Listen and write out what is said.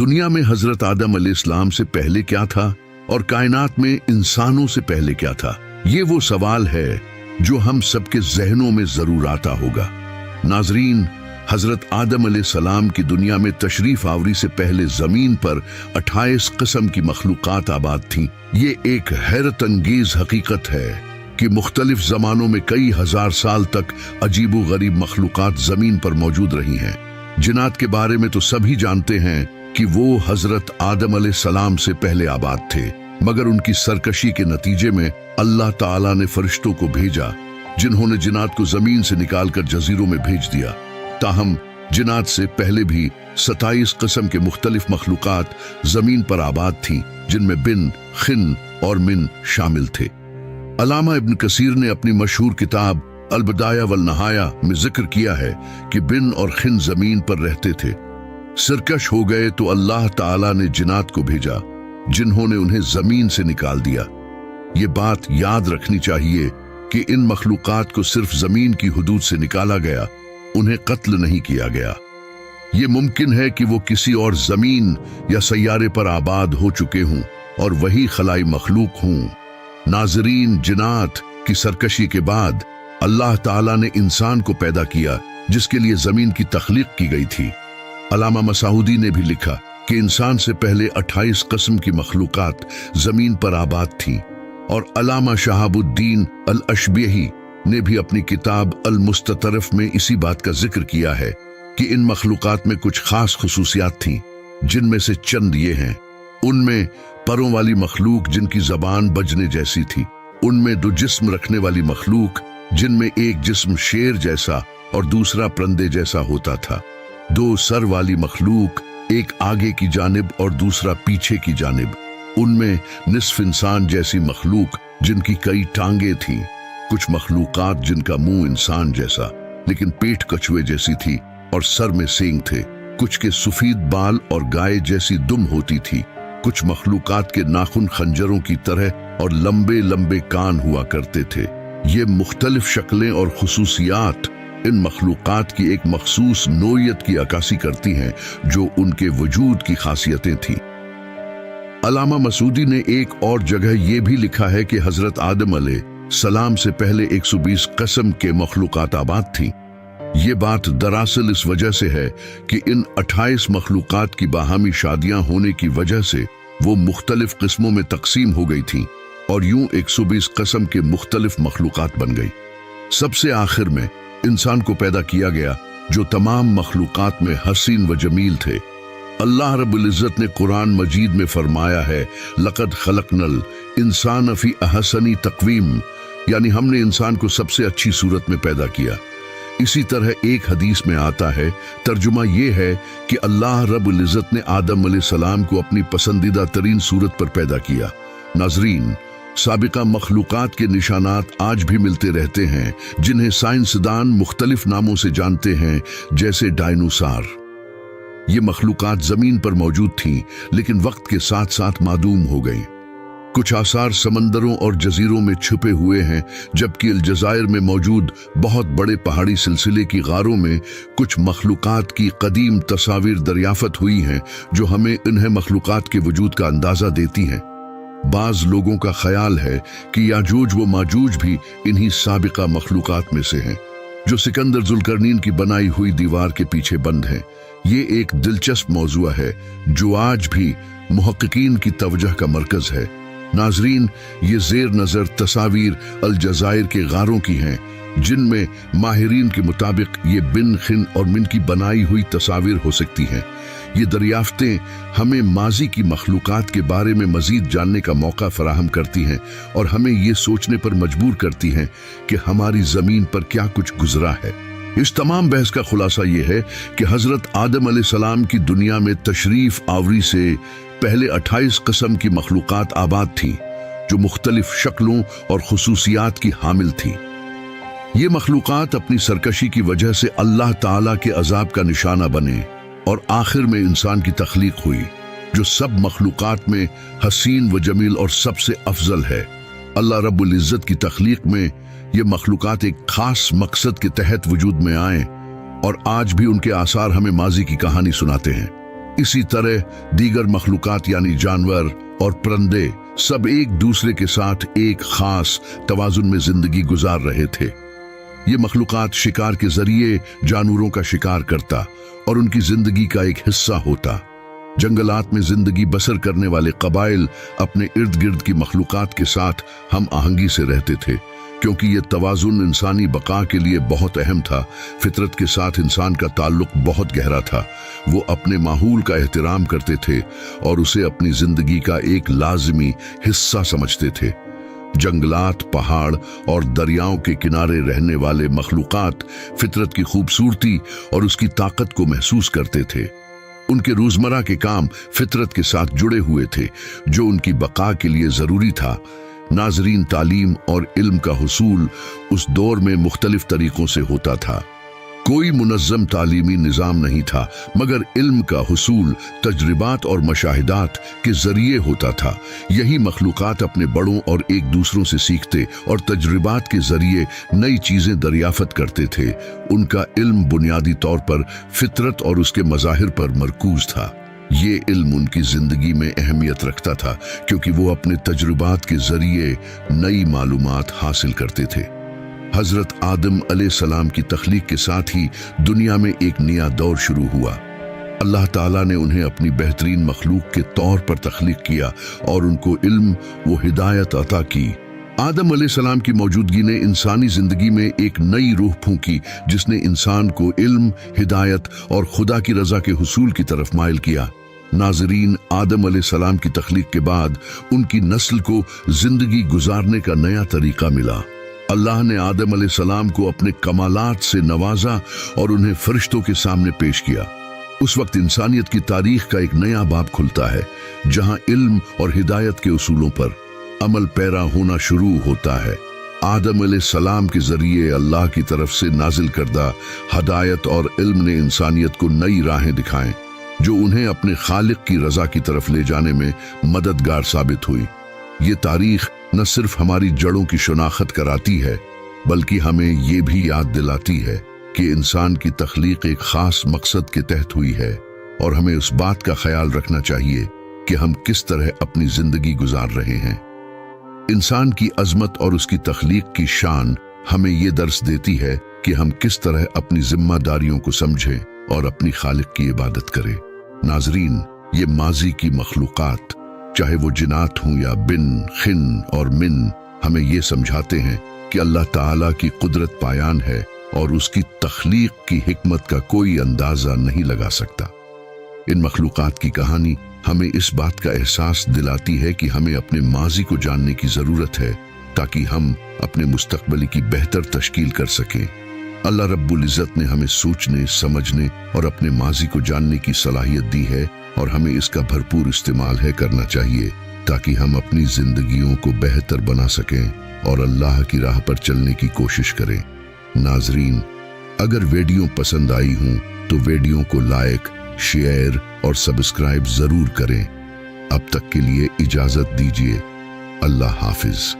दुनिया में हजरत आदम अलैहिस्सलाम से पहले क्या था और कायनात में इंसानों से पहले क्या था? ये वो सवाल है जो हम सबके जहनों में जरूर आता होगा। नाजरीन, हजरत आदम अलैहिस्सलाम की दुनिया में तशरीफ आवरी से पहले जमीन पर 28 किस्म की मखलूकात आबाद थीं। ये एक हैरत अंगेज हकीकत है कि मुख्तलिफ जमानों में कई हजार साल तक अजीबो गरीब मखलूकात जमीन पर मौजूद रही हैं। जिन्नात के बारे में तो सभी जानते हैं कि वो हजरत आदम अलैहिस्सलाम से पहले आबाद थे, मगर उनकी सरकशी के नतीजे में अल्लाह ताला ने फरिश्तों को भेजा जिन्होंने जिन्नात को जमीन से निकालकर जजीरों में भेज दिया। ताहम जिन्नात से पहले भी 27 किस्म के मुख्तलिफ मखलूकात जमीन पर आबाद थीं, जिनमें बिन, खिन और मिन शामिल थे। अल्लामा इब्न कसीर ने अपनी मशहूर किताब अल-बदाया वल नहाया में जिक्र किया है कि बिन और खिन जमीन पर रहते थे। सरकश हो गए तो अल्लाह ताला ने जिन्नात को भेजा जिन्होंने उन्हें जमीन से निकाल दिया। ये बात याद रखनी चाहिए कि इन मखलूकात को सिर्फ जमीन की हुदूद से निकाला गया, उन्हें कत्ल नहीं किया गया। ये मुमकिन है कि वो किसी और जमीन या सैयारे पर आबाद हो चुके हों और वही खलाई मखलूक हों। नाजरीन, जिन्नात की सरकशी के बाद अल्लाह ताला ने इंसान को पैदा किया जिसके लिए जमीन की तख्लीक की गई थी। अल्लामा मसाउदी ने भी लिखा कि इंसान से पहले 28 किस्म की मखलूकात जमीन पर आबाद थीं, और अल्लामा शहाबुद्दीन अल-अशबेही ने भी अपनी किताब अल-मुस्ततरफ में इसी बात का जिक्र किया है कि इन मखलूकात में कुछ खास खुसूसियात थीं, जिनमें से चंद ये हैं। उनमें परों वाली मखलूक जिनकी जबान बजने जैसी थी, उनमें दो जिस्म रखने वाली मखलूक जिनमें एक जिस्म शेर जैसा और दूसरा परिंदे जैसा होता था, दो सर वाली मखलूक, एक आगे की जानिब और दूसरा पीछे की जानिब, उनमें निस्फ इंसान जैसी मखलूक जिनकी कई टांगे थीं, कुछ मखलूकात जिनका मुंह इंसान जैसा लेकिन पेट कछुए जैसी थी और सर में सींग थे, कुछ के सफेद बाल और गाय जैसी दुम होती थी, कुछ मखलूकात के नाखून खंजरों की तरह और लंबे लंबे कान हुआ करते थे। ये मुख्तलिफ शक्लें और खुसूसियात इन मखलूकात की एक मखसूस नोयत की अक्कासी करती हैं जो उनके वजूद की खासियतें थीं। अल्लामा मसूदी ने एक और जगह ये भी लिखा है कि हजरत आदम अलैहिस्सलाम से पहले 120 किस्म के मखलूकात आबाद थीं। ये बात दरअसल इस वजह से है कि इन 28 मखलूकात की बाहमी शादियां होने की वजह से वो मुख्तलिफ किस्मों में तकसीम हो गई थीं और यूं 120 किस्म के मुख्तलिफ मखलूकात बन गई। सबसे आखिर में इंसान को पैदा किया गया जो तमाम मखलूकात में हसीन व जमील थे। अल्लाह रब्बुल इज़्ज़त ने कुरान मजीद में फरमाया है, लक़द खलक़नल इंसान फ़ी अहसनी तक़वीम, यानी हमने इंसान को सबसे अच्छी सूरत में पैदा किया। इसी तरह एक हदीस में आता है, तर्जुमा ये है कि अल्लाह रब्बुल इज़्ज़त ने आदम अलैहिस्सलाम को अपनी पसंदीदा तरीन सूरत पर पैदा किया। नाज़रीन, साबिका मखलूकात के निशानात आज भी मिलते रहते हैं जिन्हें साइंसदान मुख्तलिफ नामों से जानते हैं, जैसे डायनासोर। ये मखलूकात जमीन पर मौजूद थीं लेकिन वक्त के साथ साथ मादूम हो गईं। कुछ आसार समंदरों और जजीरों में छुपे हुए हैं, जबकि अलजायर में मौजूद बहुत बड़े पहाड़ी सिलसिले की गारों में कुछ मखलूकात की कदीम तस्वीर दरियाफत हुई हैं जो हमें इन्हें मखलूकात के वजूद का अंदाजा देती हैं। बाज लोगों का ख्याल है कि याजूज व माजूज भी इन्हीं साबिका मखलूकात में से हैं, जो सिकंदर जुल्करनीन की बनाई हुई दीवार के पीछे बंद हैं। ये एक दिलचस्प मौजूआ है जो आज भी मुहक्किकीन की तवज्जो का मरकज है। नाजरीन, ये जेर नज़र तस्वीर अलजायर के गारों की हैं, जिनमें माहिरीन के मुताबिक ये बिन, खिन और मिन की बनाई हुई तस्वीर हो सकती हैं। ये दरियाफ्तें हमें माजी की मखलूकात के बारे में मजीद जानने का मौका फराहम करती हैं और हमें ये सोचने पर मजबूर करती हैं कि हमारी ज़मीन पर क्या कुछ गुजरा है। इस तमाम बहस का खुलासा ये है कि हजरत आदम अलैहिस्सलाम की दुनिया में तशरीफ आवरी से पहले 28 किस्म की मखलूकात आबाद थीं जो मुख्तलिफ शक्लों और खुसूसियात की हामिल थीं। ये मखलूकात अपनी सरकशी की वजह से अल्लाह ताला के अजाब का निशाना बने और आखिर में इंसान की तख्लीक हुई, जो सब मखलूकात में हसीन व जमील और सबसे अफजल है। अल्लाह रब्बुल इज़्ज़त की तख्लीक में ये मखलूकात एक खास मकसद के तहत वजूद में आए और आज भी उनके आसार हमें माजी की कहानी सुनाते हैं। इसी तरह दीगर मखलूकात यानी जानवर और परिंदे सब एक दूसरे के साथ एक खास तवाजुन में जिंदगी गुजार रहे थे। ये मखलूकात शिकार के जरिए जानवरों का शिकार करता और उनकी जिंदगी का एक हिस्सा होता। जंगलात में जिंदगी बसर करने वाले कबाइल अपने इर्द गिर्द की मखलूकात के साथ हम आहंगी से रहते थे, क्योंकि ये तवाजुन इंसानी बका के लिए बहुत अहम था। फितरत के साथ इंसान का ताल्लुक बहुत गहरा था। वो अपने माहौल का एहतराम करते थे और उसे अपनी जिंदगी का एक लाजमी हिस्सा समझते थे। जंगलात, पहाड़ और दरियाओं के किनारे रहने वाले मखलूकात फितरत की खूबसूरती और उसकी ताकत को महसूस करते थे। उनके रोजमर्रा के काम फितरत के साथ जुड़े हुए थे, जो उनकी बका के लिए जरूरी था। नाजरीन, तालीम और इल्म का हुसूल उस दौर में मुख्तलिफ तरीकों से होता था। कोई मुनज़्ज़म तालीमी निज़ाम नहीं था, मगर इल्म का हुसूल तजरिबात और मशाहिदात के जरिए होता था। यही मखलूकात अपने बड़ों और एक दूसरों से सीखते और तजरिबात के जरिए नई चीज़ें दरियाफ़त करते थे। उनका इल्म बुनियादी तौर पर फितरत और उसके मज़ाहिर पर मरकूज था। ये इल्म उनकी जिंदगी में अहमियत रखता था, क्योंकि वो अपने तजुर्बात के जरिए नई मालूमात हासिल करते थे। हजरत आदम अलैहिस्सलाम की तख्लीक के साथ ही दुनिया में एक नया दौर शुरू हुआ। अल्लाह ताला ने उन्हें अपनी बेहतरीन मखलूक के तौर पर तख्लीक किया और उनको इल्म व हिदायत अता की। आदम अलैहिस्सलाम की मौजूदगी ने इंसानी जिंदगी में एक नई रूह फूंकी, जिसने इंसान को इल्म, हिदायत और खुदा की रजा के हुसूल की तरफ माइल किया। नाजरीन, आदम अलैहिस्सलाम की तख्लीक के बाद उनकी नस्ल को जिंदगी गुजारने का नया तरीका मिला। अल्लाह ने आदम अलैहिस्सलाम को अपने कमालात से नवाजा और उन्हें फरिश्तों के सामने पेश किया। उस वक्त इंसानियत की तारीख का एक नया बाब खुलता है, जहां इल्म और हिदायत के उसूलों पर अमल पैरा होना शुरू होता है। आदम अलैहिस्सलाम के जरिए अल्लाह की तरफ से नाजिल करदा हदायत और इल्म ने इंसानियत को नई राहें दिखाएं, जो उन्हें अपने खालिक की रजा की तरफ ले जाने में मददगार साबित हुई। ये तारीख न सिर्फ हमारी जड़ों की शनाख्त कराती है, बल्कि हमें ये भी याद दिलाती है कि इंसान की तख्लीक एक खास मकसद के तहत हुई है, और हमें उस बात का ख्याल रखना चाहिए कि हम किस तरह अपनी जिंदगी गुजार रहे हैं। इंसान की अजमत और उसकी तख्लीक की शान हमें ये दर्स देती है कि हम किस तरह अपनी जिम्मेदारियों को समझें और अपनी खालिक की इबादत करें। नाजरीन, ये माजी की मखलूकात, चाहे वो जिनात हों या बिन, खिन और मिन, हमें ये समझाते हैं कि अल्लाह ताला की कुदरत पायान है और उसकी तख्लीक की हिकमत का कोई अंदाजा नहीं लगा सकता। इन मखलूकात की कहानी हमें इस बात का एहसास दिलाती है कि हमें अपने माजी को जानने की जरूरत है, ताकि हम अपने मुस्तकबल की बेहतर तश्कील कर सकें। अल्लाह रब्बुल इज़्ज़त ने हमें सोचने, समझने और अपने माजी को जानने की सलाहियत दी है, और हमें इसका भरपूर इस्तेमाल करना चाहिए, ताकि हम अपनी जिंदगियों को बेहतर बना सकें और अल्लाह की राह पर चलने की कोशिश करें। नाजरीन, अगर वीडियो पसंद आई हो तो वीडियो को लाइक, शेयर और सब्सक्राइब जरूर करें। अब तक के लिए इजाजत दीजिए। अल्लाह हाफिज।